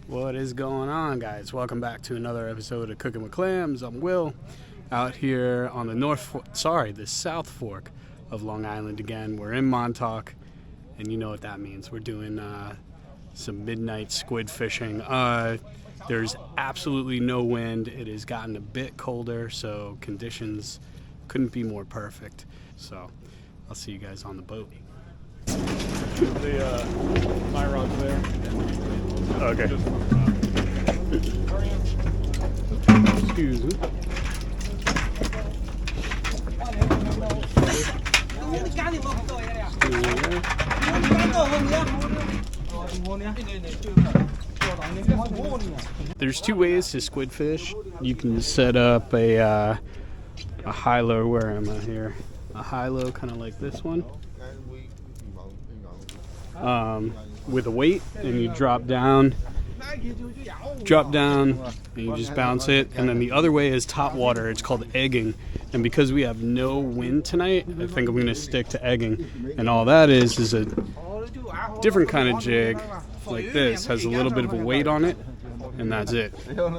What is going on, guys? Welcome back to another episode of Cooking with Clams. I'm Will, out here on the South Fork of Long Island again. We're in Montauk, and you know what that means. We're doing some midnight squid fishing. There's absolutely no wind. It has gotten a bit colder, so conditions couldn't be more perfect. So I'll see you guys on the boat. My rod's there. Okay. Excuse me. There's two ways to squid fish. You can set up a high-low. Where am I here? A high-low, kind of like this one. With a weight, and you drop down, and you just bounce it. And then the other way is top water. It's called egging. And because we have no wind tonight, I think I'm going to stick to egging. And all that is a different kind of jig, like this. Has a little bit of a weight on it, and that's it. So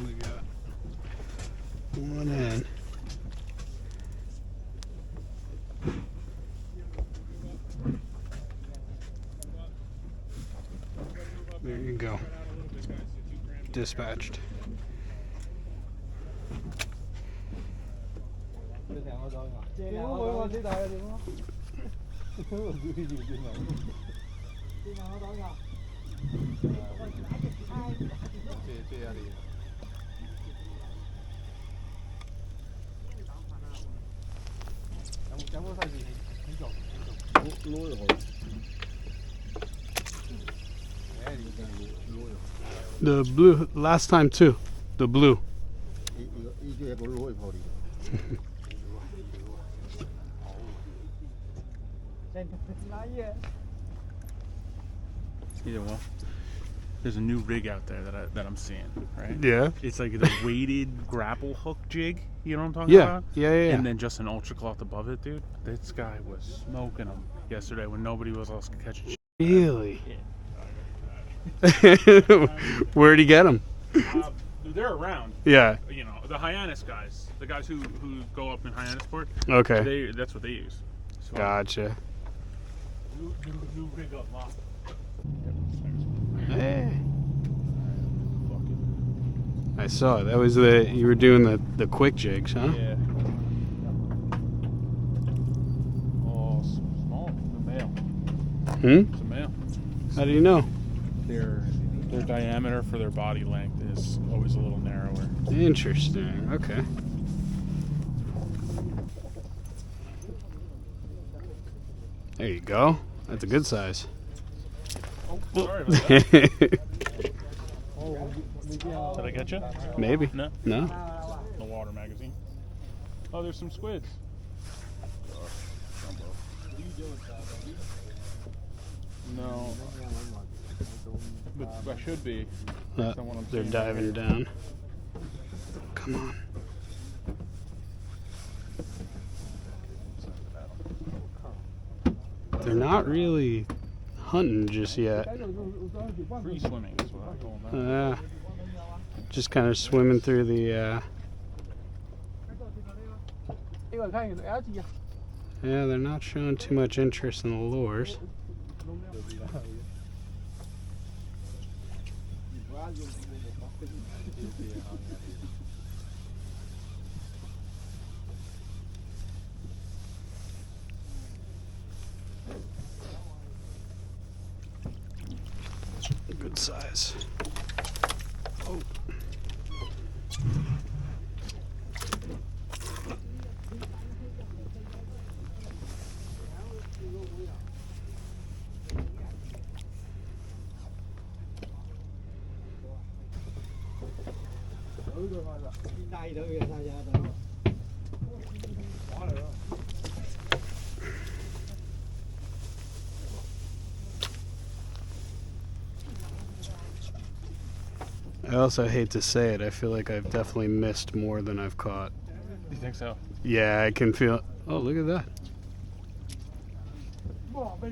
we got one in. There you go. Dispatched. The blue, last time too. The blue. Either one. There's a new rig out there that I'm seeing, right? Yeah. It's like the weighted grapple hook jig. You know what I'm talking about? Yeah. And then just an ultra cloth above it, dude. This guy was smoking them yesterday when nobody was else catching shit. Really? Yeah. Where'd he get them? They're around. Yeah. You know, the Hyannis guys, the guys who go up in Hyannisport. Okay. That's what they use. So, Gotcha. New rig unlocked. Hey. I saw it. That was you were doing the quick jigs, huh? Yeah. Oh, small. The male. It's a male. How do you know? Their diameter for their body length is always a little narrower. Interesting. Okay. There you go. That's a good size. Oh, sorry about that. Did I get you? Maybe. No? No? The water magazine. Oh, there's some squids. No. But I should be. They're diving down. Come on. They're not really hunting just yet. Free swimming is what I call them. Just kind of swimming through the. Yeah, they're not showing too much interest in the lures. Good size. Oh. I also hate to say it, I feel like I've definitely missed more than I've caught. You think so? Yeah, I can feel. Oh, look at that.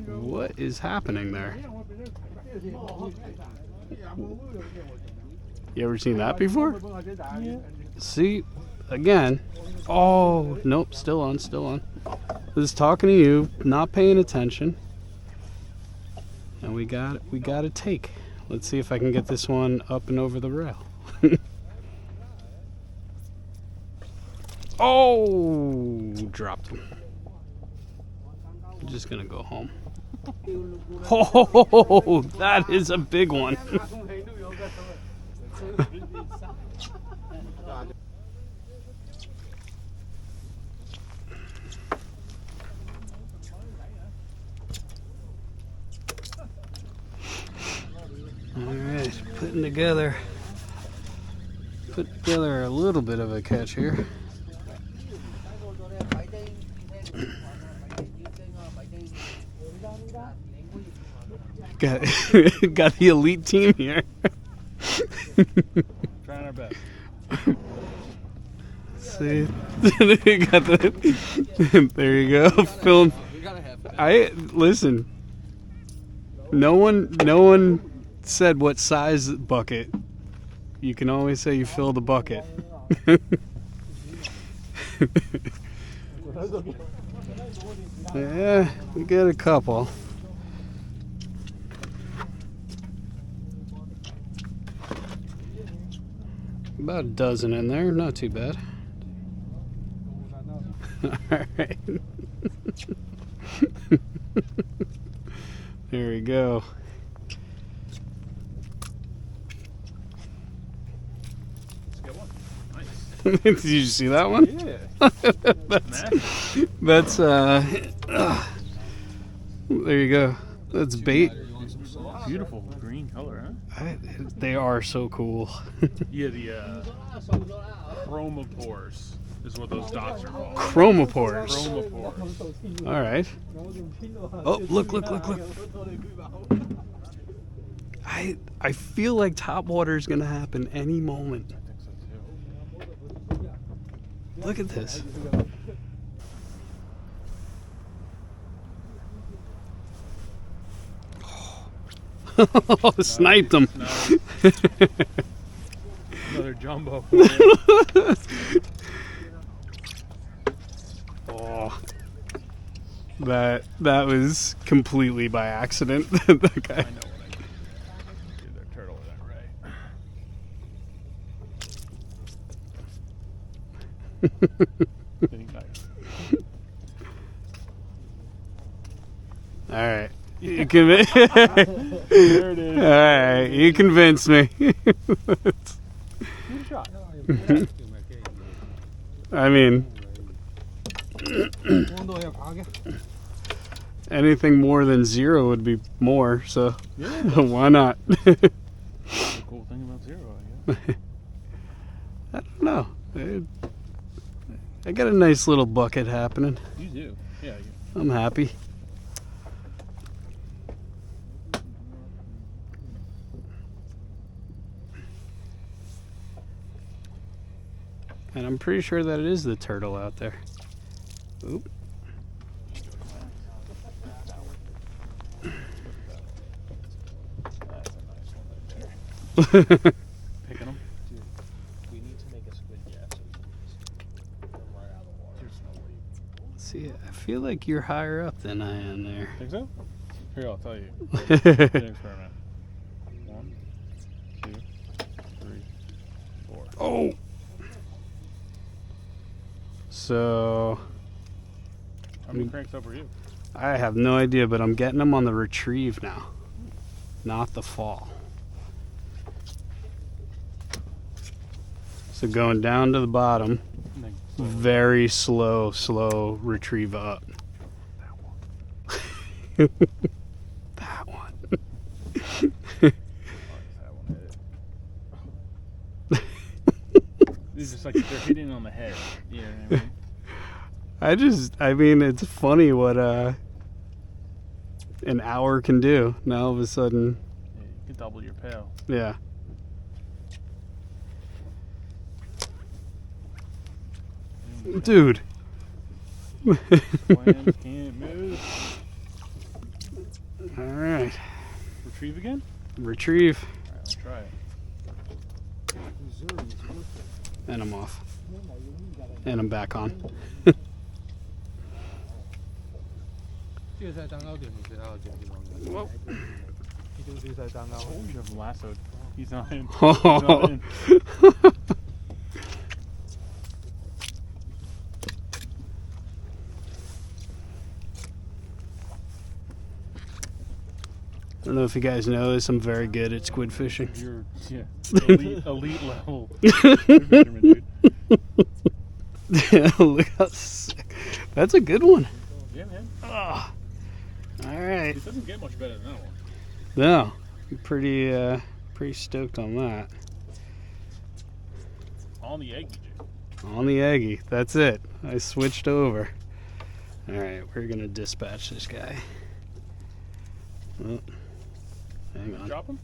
What is happening there? You ever seen that before? See, again. Oh, nope, still on, still on. I was talking to you, not paying attention. And we got a take. Let's see if I can get this one up and over the rail. Oh, dropped him. I'm just gonna go home. Oh, that is a big one. Alright, put together a little bit of a catch here. Got the elite team here. Trying our best. See, got the. There you go. Film. Listen. No one said what size bucket. You can always say you fill the bucket. Yeah, we got a couple. About a dozen in there, not too bad. Alright. There we go. Did you see that one? Yeah. that's there you go. That's bait. Beautiful green color, huh? They are so cool. Yeah, the chromopores is what those dots are called. Chromopores. Chromopores. All right. Oh, look. I feel like top water is gonna happen any moment. I think so too. Look at this. Oh, sniped him. Another jumbo. Oh, that was completely by accident. That guy. I know what I did. Give their turtle that right. All right. You there it is. All right, you convinced me. Good shot. I mean, anything more than 0 would be more, so Yeah. why not? That's the cool thing about 0, I guess. I don't know. I got a nice little bucket happening. You do. Yeah. I'm happy. And I'm pretty sure that it is the turtle out there. Oop. That's a nice one right there. Picking them? Dude, we need to make a squid jab so we can just get them right out of the water. There's no way. See, I feel like you're higher up than I am there. Think so? Here, I'll tell you. Do an experiment. 1, 2, 3, 4. Oh! So, How many cranks up were you? I have no idea, but I'm getting them on the retrieve now, not the fall. So going down to the bottom, very slow retrieve up. That one. That one hit it. like they're hitting on the head. You know what I mean? I mean, it's funny what an hour can do. Now all of a sudden, Yeah, you can double your pail. yeah. Dude. Clams can't move. All right. Retrieve again? Retrieve. All right, let's try it. And I'm off. And I'm back on. Whoa. You have him lassoed. He's not in. He's Oh. not in. I don't know if you guys know this, I'm very good at squid fishing. You're elite level fisherman, dude. Look how sick. That's a good one. Yeah, man. Oh. All right. It doesn't get much better than that one. No, I'm pretty stoked on that. On the egg, dude. On the Aggie. That's it. I switched over. All right, we're gonna dispatch this guy. Oh, hang on. Drop him?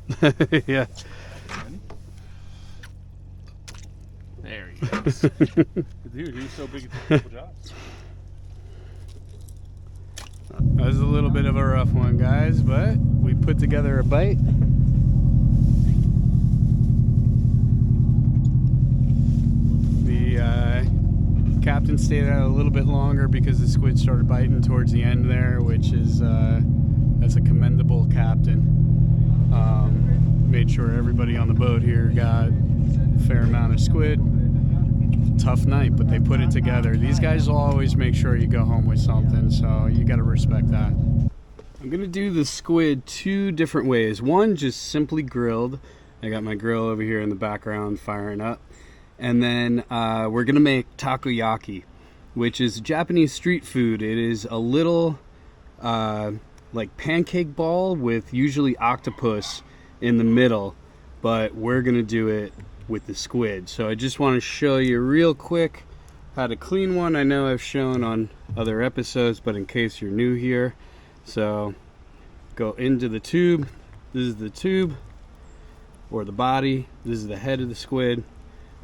Yeah. Ready? There he goes. Dude, he's so big, it's a couple jobs. That was a little bit of a rough one, guys, but we put together a bite. The captain stayed out a little bit longer because the squid started biting towards the end there, which is that's a commendable captain. Made sure everybody on the boat here got a fair amount of squid. Tough night, but they put it together. These guys will always make sure you go home with something, so you got to respect that. I'm gonna do the squid two different ways. One, just simply grilled. I got my grill over here in the background firing up. And then we're gonna make takoyaki, which is Japanese street food. It is a little like pancake ball with usually octopus in the middle, but we're gonna do it with the squid. So I just want to show you real quick how to clean one. I know I've shown on other episodes, but in case you're new here, so go into the tube. This is the tube or the body. This is the head of the squid.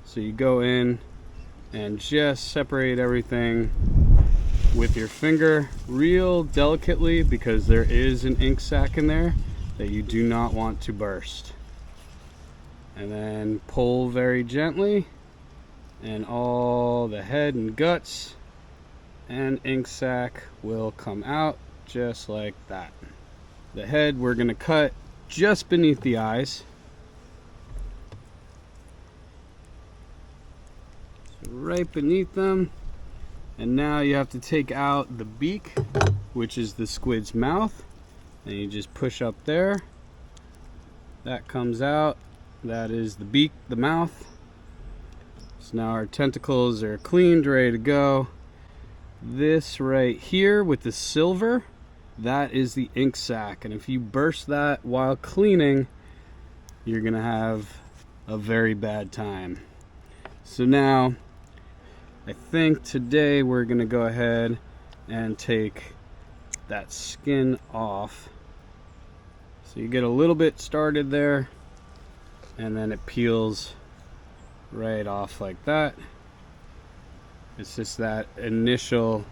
So you go in and just separate everything with your finger real delicately, because there is an ink sac in there that you do not want to burst. And then pull very gently, and all the head and guts and ink sac will come out just like that. The head we're gonna cut just beneath the eyes. So right beneath them. And now you have to take out the beak, which is the squid's mouth, and you just push up there. That comes out. That is the beak, the mouth. So now our tentacles are cleaned, ready to go. This right here with the silver, that is the ink sac. And if you burst that while cleaning, you're gonna have a very bad time. So now, I think today we're gonna go ahead and take that skin off. So you get a little bit started there, and then it peels right off like that. It's just that initial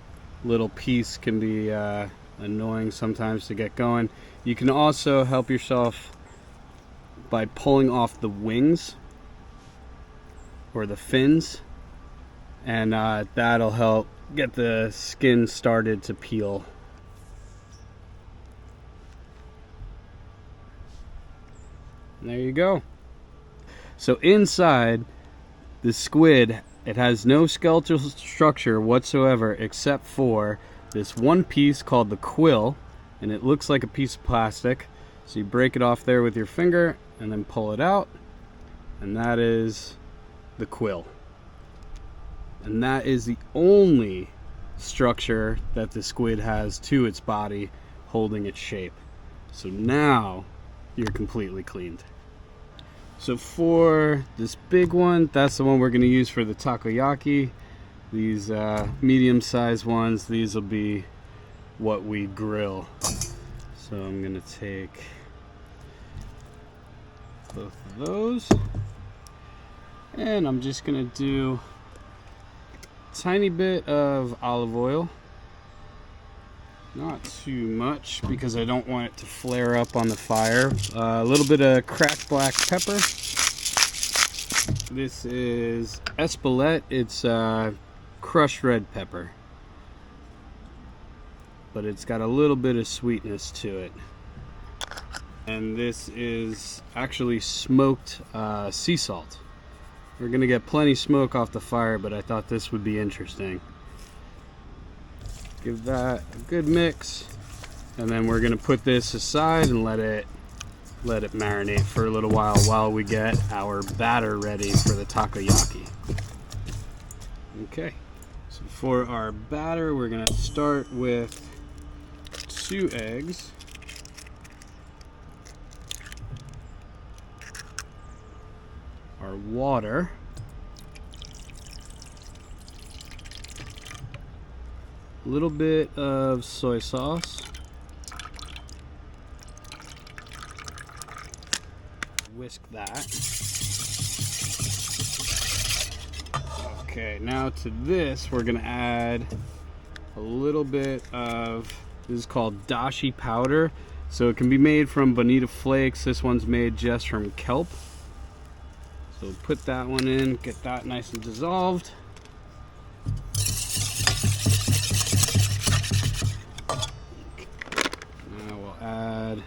little piece can be annoying sometimes to get going. You can also help yourself by pulling off the wings or the fins, and that'll help get the skin started to peel. And there you go. So inside the squid, it has no skeletal structure whatsoever except for this one piece called the quill, and it looks like a piece of plastic. So you break it off there with your finger and then pull it out, and that is the quill. And that is the only structure that the squid has to its body holding its shape. So now you're completely cleaned. So for this big one, that's the one we're going to use for the takoyaki. These medium-sized ones, these will be what we grill. So I'm going to take both of those, and I'm just going to do a tiny bit of olive oil. Not too much because I don't want it to flare up on the fire. A little bit of cracked black pepper. This is Espelette. It's crushed red pepper, but it's got a little bit of sweetness to it. And this is actually smoked sea salt. We're gonna get plenty smoke off the fire, but I thought this would be interesting. Give that a good mix, and then we're gonna put this aside and let it marinate for a little while we get our batter ready for the takoyaki. Okay, so for our batter, we're gonna start with 2 eggs. Our water. A little bit of soy sauce. Whisk that. Okay, now to this we're gonna add a little bit of, this is called dashi powder. So it can be made from bonita flakes. This one's made just from kelp. So put that one in, get that nice and dissolved. Now we'll add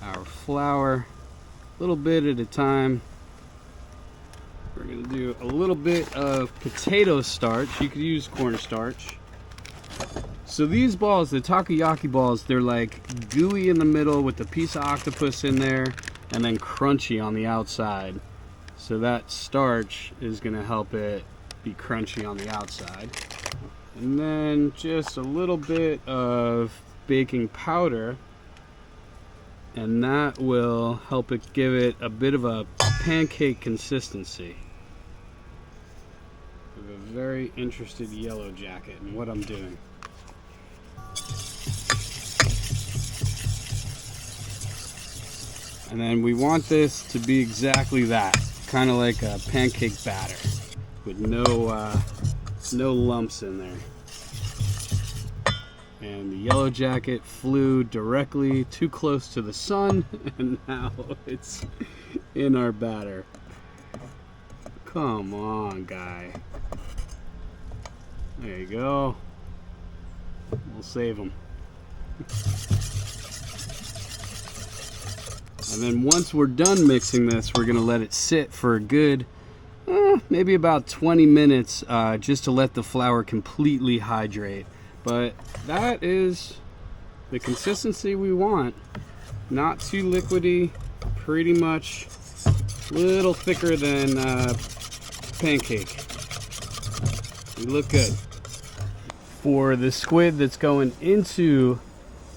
our flour, a little bit at a time. We're gonna do a little bit of potato starch. You could use cornstarch. So these balls, the takoyaki balls, they're like gooey in the middle with a piece of octopus in there and then crunchy on the outside. So that starch is gonna help it be crunchy on the outside. And then just a little bit of baking powder, and that will help it give it a bit of a pancake consistency. I have a very interested yellow jacket in what I'm doing. And then we want this to be exactly that, kind of like a pancake batter with no lumps in there. And the yellow jacket flew directly too close to the sun, and now it's in our batter. Come on, guy. There you go. We'll save him. And then once we're done mixing this, we're gonna let it sit for a good, maybe about 20 minutes, just to let the flour completely hydrate. But that is the consistency we want. Not too liquidy, pretty much a little thicker than pancake. We look good. For the squid that's going into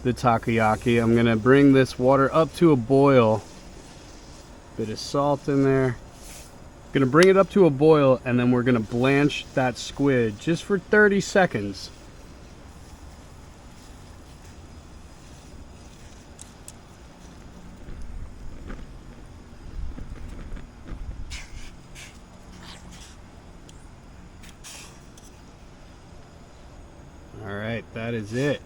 the takoyaki, I'm gonna bring this water up to a boil. Bit of salt in there. Gonna bring it up to a boil, and then we're gonna blanch that squid just for 30 seconds. All right, that is it.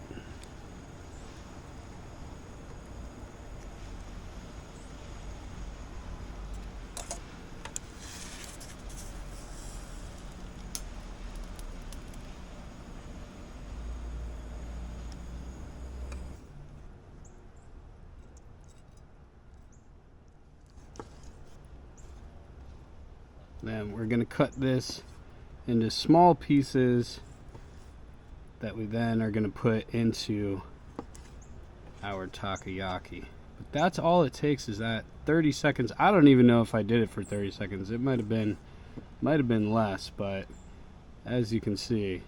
Then we're going to cut this into small pieces that we then are going to put into our takoyaki. But that's all it takes, is that 30 seconds. I don't even know if I did it for 30 seconds. It might have been less, but as you can see,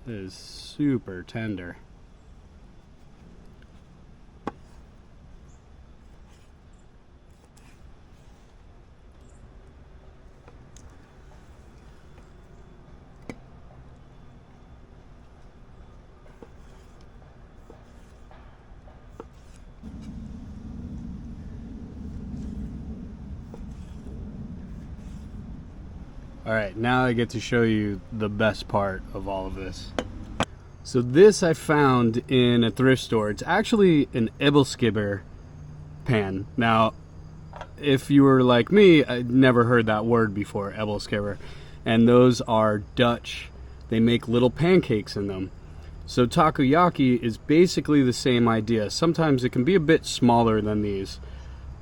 it is super tender. All right, now I get to show you the best part of all of this. So this I found in a thrift store. It's actually an Ebbelskibber pan. Now, if you were like me, I'd never heard that word before, Ebbelskibber. And those are Dutch. They make little pancakes in them. So takoyaki is basically the same idea. Sometimes it can be a bit smaller than these.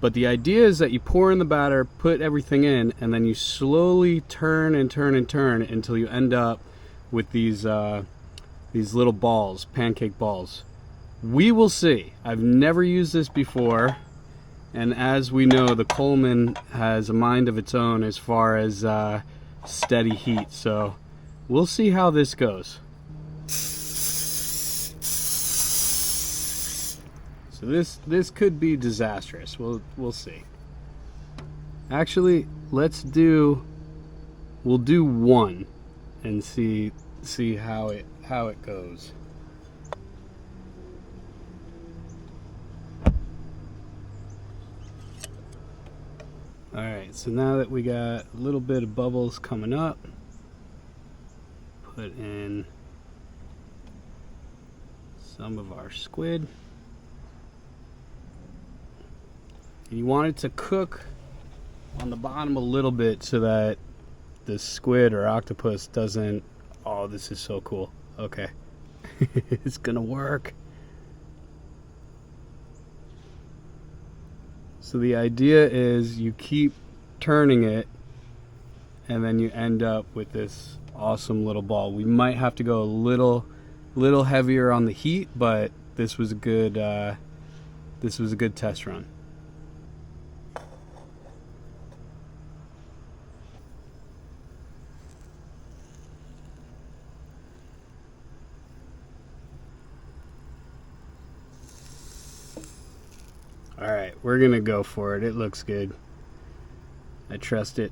But the idea is that you pour in the batter, put everything in, and then you slowly turn and turn and turn until you end up with these little balls, pancake balls. We will see. I've never used this before, and as we know, the Coleman has a mind of its own as far as steady heat. So we'll see how this goes. So this could be disastrous. We'll see. Actually, we'll do one and see how it goes. All right, so now that we got a little bit of bubbles coming up, put in some of our squid. And you want it to cook on the bottom a little bit so that the squid or octopus doesn't... Oh, this is so cool. Okay. It's gonna work. So the idea is you keep turning it and then you end up with this awesome little ball. We might have to go a little heavier on the heat, but this was a good test run. All right, we're gonna go for it. It looks good. I trust it.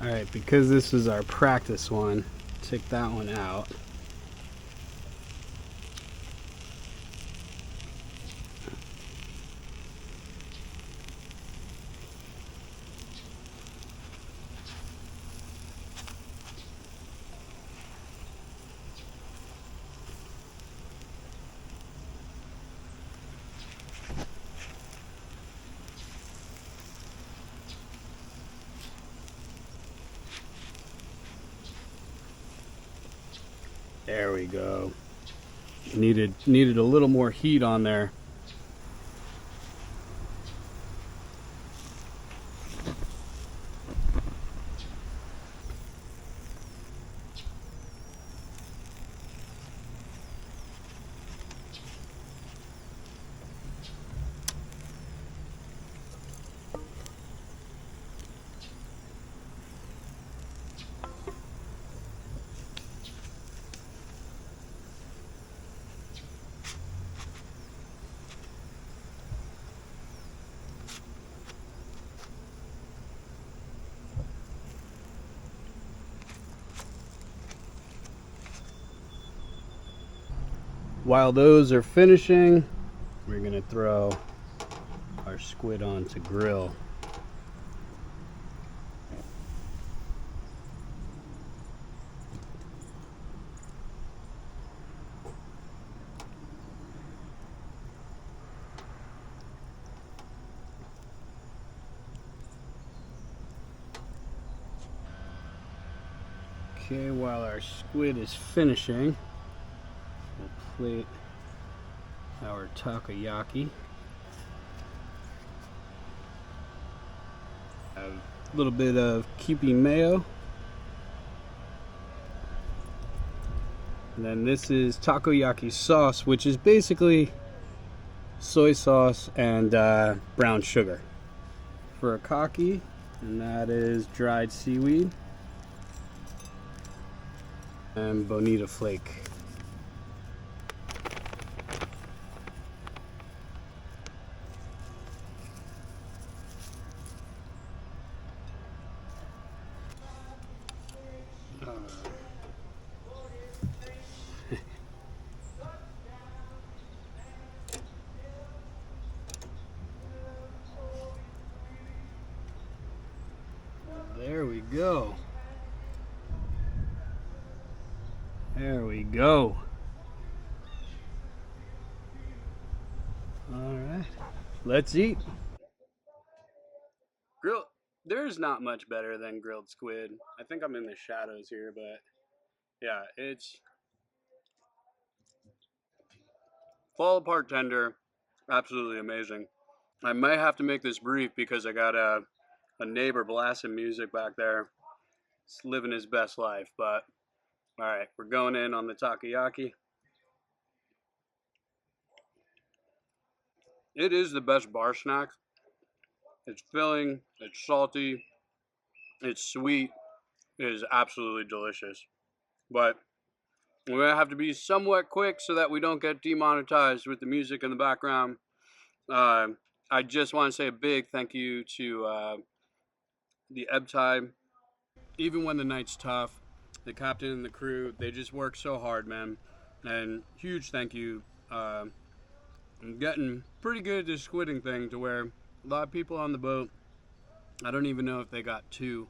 All right, because this is our practice one, take that one out. There we go. Needed a little more heat on there. while those are finishing, we're gonna throw our squid on to grill. Okay, while our squid is finishing, we'll plate our takoyaki. A little bit of Kewpie mayo. And then this is takoyaki sauce, which is basically soy sauce and brown sugar. For a kaki, and that is dried seaweed and bonita flake. There we go. There we go. All right, let's eat. Grill. There's not much better than grilled squid. I think I'm in the shadows here, but yeah, it's fall apart tender. Absolutely amazing. I might have to make this brief because I got a neighbor blasting music back there. He's living his best life, but all right, we're going in on the takoyaki. It is the best bar snack. It's filling, it's salty, it's sweet, it is absolutely delicious. But we're gonna have to be somewhat quick so that we don't get demonetized with the music in the background. I just want to say a big thank you to the Ebb Tide. Even when the night's tough, the captain and the crew, they just work so hard, man. And huge thank you. I'm getting pretty good at this squidding thing to where a lot of people on the boat, I don't even know if they got two.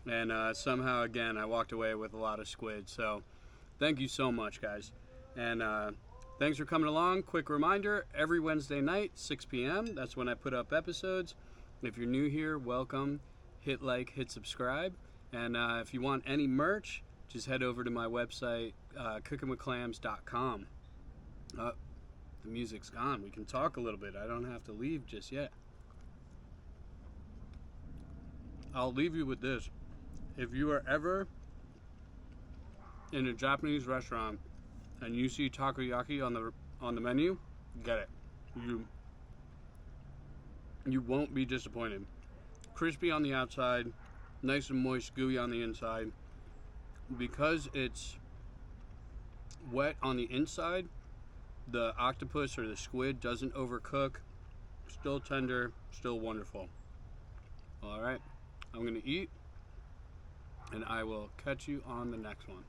And somehow, again, I walked away with a lot of squid. So thank you so much, guys. And thanks for coming along. Quick reminder, every Wednesday night, 6 p.m., that's when I put up episodes. If you're new here, welcome. Hit like, hit subscribe. And if you want any merch, just head over to my website, cookingwithclams.com. The music's gone. We can talk a little bit. I don't have to leave just yet. I'll leave you with this. If you are ever in a Japanese restaurant and you see takoyaki on the menu, get it. You won't be disappointed. Crispy on the outside, nice and moist, gooey on the inside. Because it's wet on the inside, the octopus or the squid doesn't overcook. Still tender, still wonderful. All right, I'm gonna eat, and I will catch you on the next one.